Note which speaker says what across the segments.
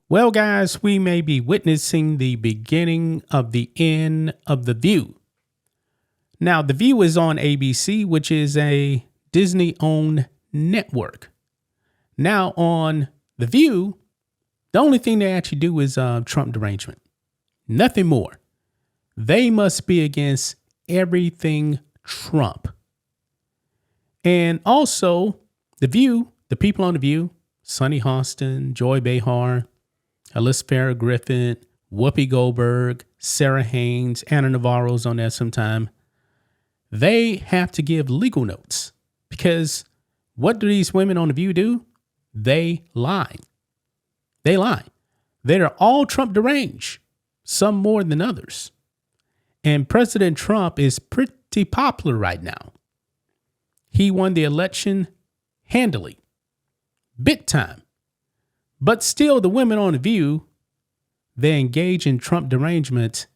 Speaker 1: Well, guys, we may be witnessing the beginning of the end of The View. Now, The View is on ABC, which is a Disney-owned network. Now, on The View, the only thing they actually do is Trump derangement. Nothing more. They must be against everything Trump. And also, The View, the people on The View, Sunny Hostin, Joy Behar, Alyssa Farrah Griffin, Whoopi Goldberg, Sarah Haynes, Anna Navarro's on there sometime. They have to give legal notes because what do these women on The View do? They lie. They lie. They are all Trump deranged, some more than others. And President Trump is pretty popular right now. He won the election handily, big time. But still, the women on The View, they engage in Trump derangement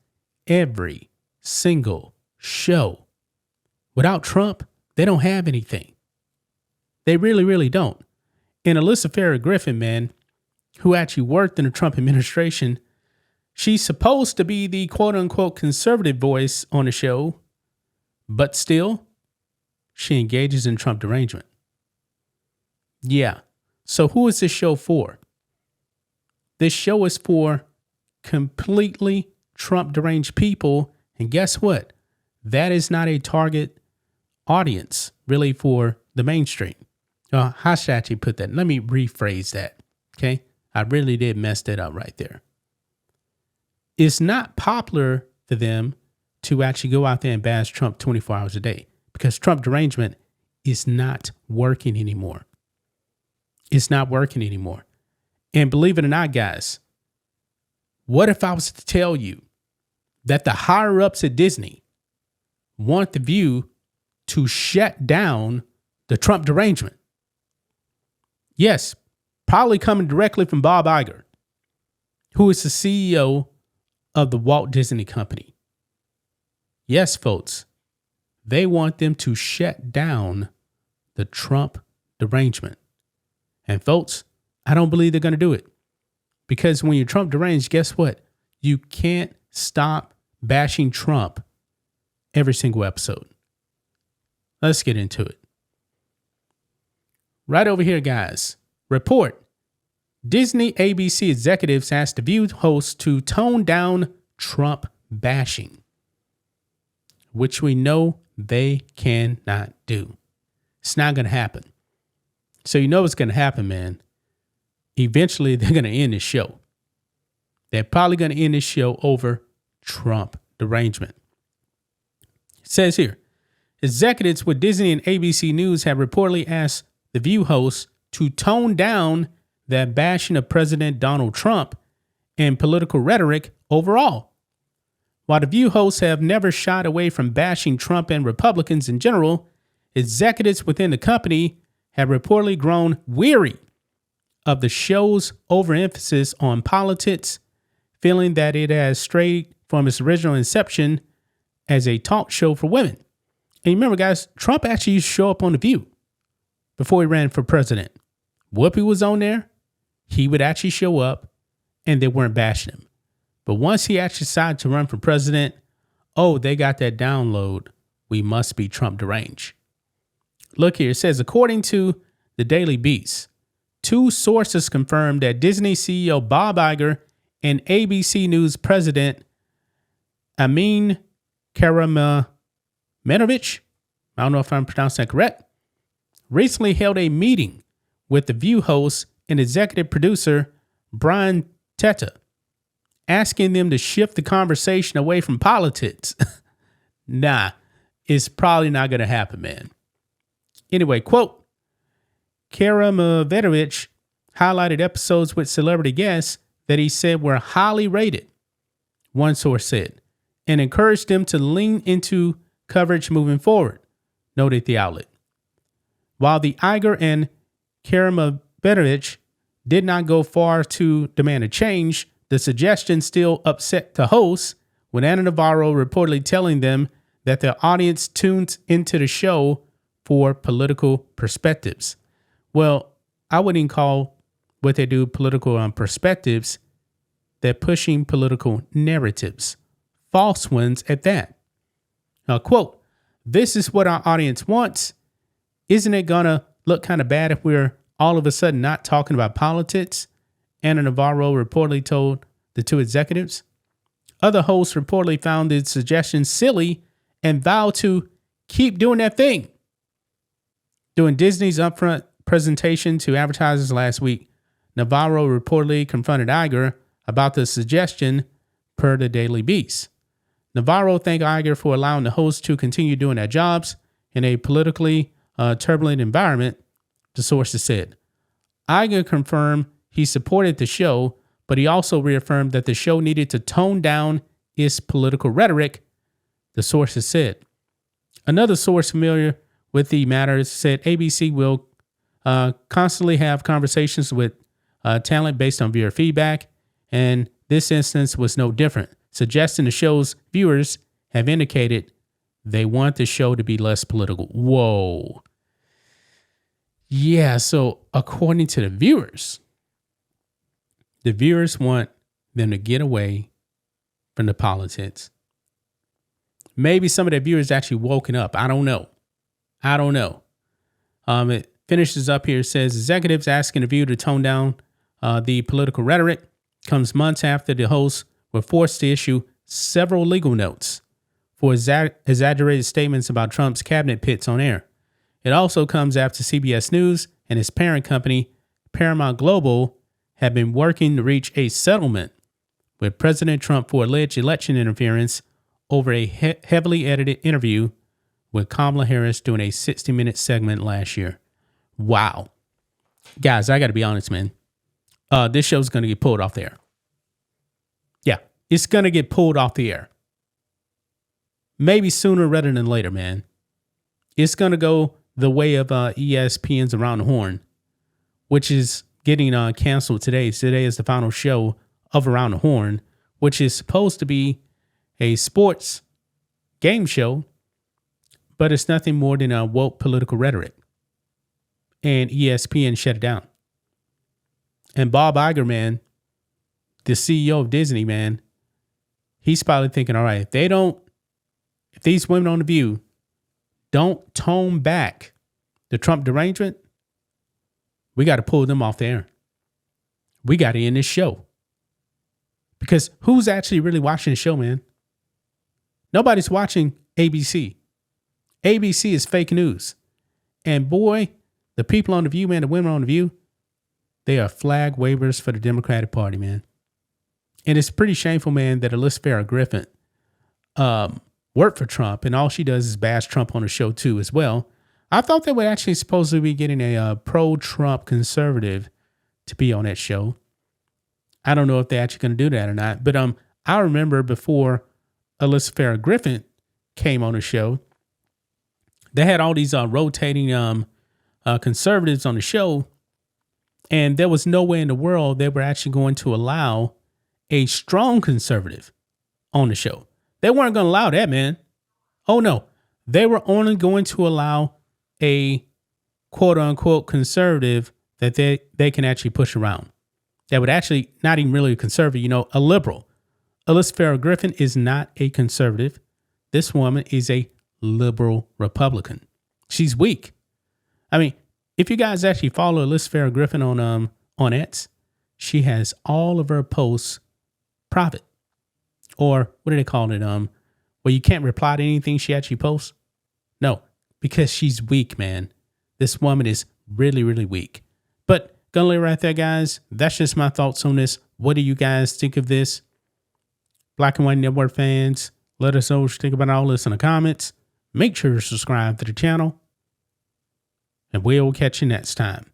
Speaker 1: every single show. Without Trump, they don't have anything. They really, really don't. And Alyssa Farrah Griffin, man, who actually worked in the Trump administration, she's supposed to be the quote unquote conservative voice on the show, but still, she engages in Trump derangement. Yeah. So who is this show for? This show is for completely Trump deranged people. And guess what? That is not a target audience really for the mainstream. How should I actually put that? Let me rephrase that. Okay. I really did mess that up right there. It's not popular for them to actually go out there and bash Trump 24 hours a day because Trump derangement is not working anymore. It's not working anymore. And believe it or not, guys, what if I was to tell you that the higher ups at Disney want The View to shut down the Trump derangement? Yes, probably coming directly from Bob Iger, who is the CEO of the Walt Disney Company. Yes, folks, they want them to shut down the Trump derangement. And folks, I don't believe they're going to do it. Because when you're Trump deranged, guess what? You can't stop bashing Trump every single episode. Let's get into it. Right over here, guys. Report. Disney ABC executives asked The View host to tone down Trump bashing, which we know they cannot do. It's not going to happen. So you know what's going to happen, man. Eventually, they're going to end this show. They're probably going to end this show over Trump derangement. It says here, executives with Disney and ABC News have reportedly asked The View hosts to tone down that bashing of President Donald Trump and political rhetoric overall. While The View hosts have never shied away from bashing Trump and Republicans in general, executives within the company have reportedly grown weary of the show's overemphasis on politics, feeling that it has strayed from its original inception as a talk show for women. And remember, guys, Trump actually used to show up on The View before he ran for president. Whoopi was on there. He would actually show up and they weren't bashing him. But once he actually decided to run for president, they got that download. We must be Trump deranged. Look here, it says, according to the Daily Beast, two sources confirmed that Disney CEO Bob Iger and ABC News president Amin Karamanovic, I don't know if I'm pronouncing that correct, recently held a meeting with The View host and executive producer Brian Teta, asking them to shift the conversation away from politics. Nah, it's probably not going to happen, man. Anyway, quote, Karamanovic highlighted episodes with celebrity guests that he said were highly rated, one source said, and encouraged them to lean into coverage moving forward, noted the outlet. While the Iger and Karamanovic did not go far to demand a change, the suggestion still upset the hosts, with Anna Navarro reportedly telling them that their audience tunes into the show for political perspectives. Well, I wouldn't even call what they do, political perspectives. They're pushing political narratives, false ones at that. Quote, "This is what our audience wants. Isn't it going to look kind of bad if we're all of a sudden not talking about politics?" Ana Navarro reportedly told the two executives. Other hosts reportedly found the suggestion silly and vowed to keep doing that thing. During Disney's upfront presentation to advertisers last week, Navarro reportedly confronted Iger about the suggestion, per the Daily Beast. Navarro thanked Iger for allowing the hosts to continue doing their jobs in a politically turbulent environment, the sources said. Iger confirmed he supported the show, but he also reaffirmed that the show needed to tone down its political rhetoric, the sources said. Another source familiar with the matter said ABC will constantly have conversations with talent based on viewer feedback, and this instance was no different, suggesting the show's viewers have indicated they want the show to be less political. Whoa. Yeah, so according to the viewers want them to get away from the politics. Maybe some of the viewers actually woken up. I don't know. It finishes up here. It says executives asking the viewer to tone down the political rhetoric comes months after the hosts were forced to issue several legal notes for exaggerated statements about Trump's cabinet pits on air. It also comes after CBS News and its parent company, Paramount Global, have been working to reach a settlement with President Trump for alleged election interference over a heavily edited interview with Kamala Harris during a 60-minute segment last year. Wow. Guys, I got to be honest, man. This show's going to get pulled off the air. Yeah, it's going to get pulled off the air. Maybe sooner rather than later, man. It's going to go the way of ESPN's Around the Horn, which is getting canceled today. Today is the final show of Around the Horn, which is supposed to be a sports game show, but it's nothing more than a woke political rhetoric. And ESPN shut it down. And Bob Iger, man, the CEO of Disney, man, he's probably thinking, all right, if these women on The View don't tone back the Trump derangement, we got to pull them off the air. We got to end this show. Because who's actually really watching the show, man? Nobody's watching ABC. ABC is fake news. And boy, the people on The View, man, the women on The View, they are flag wavers for the Democratic Party, man. And it's pretty shameful, man, that Alyssa Farrah Griffin worked for Trump, and all she does is bash Trump on the show too as well. I thought they were actually supposed to be getting a pro-Trump conservative to be on that show. I don't know if they're actually going to do that or not. But I remember before Alyssa Farrah Griffin came on the show, they had all these rotating conservatives on the show, and there was no way in the world they were actually going to allow a strong conservative on the show. They weren't going to allow that, man. Oh, no. They were only going to allow a quote-unquote conservative that they can actually push around. That would actually not even really a conservative, a liberal. Alyssa Farrah Griffin is not a conservative. This woman is a liberal Republican. She's weak. I mean, if you guys actually follow Alyssa Farrah Griffin on X, she has all of her posts private. Or what do they call it? Where you can't reply to anything she actually posts? No, because she's weak, man. This woman is really, really weak. But gonna leave it right there, guys. That's just my thoughts on this. What do you guys think of this? Black and White Network fans, let us know what you think about all this in the comments. Make sure to subscribe to the channel. And we'll catch you next time.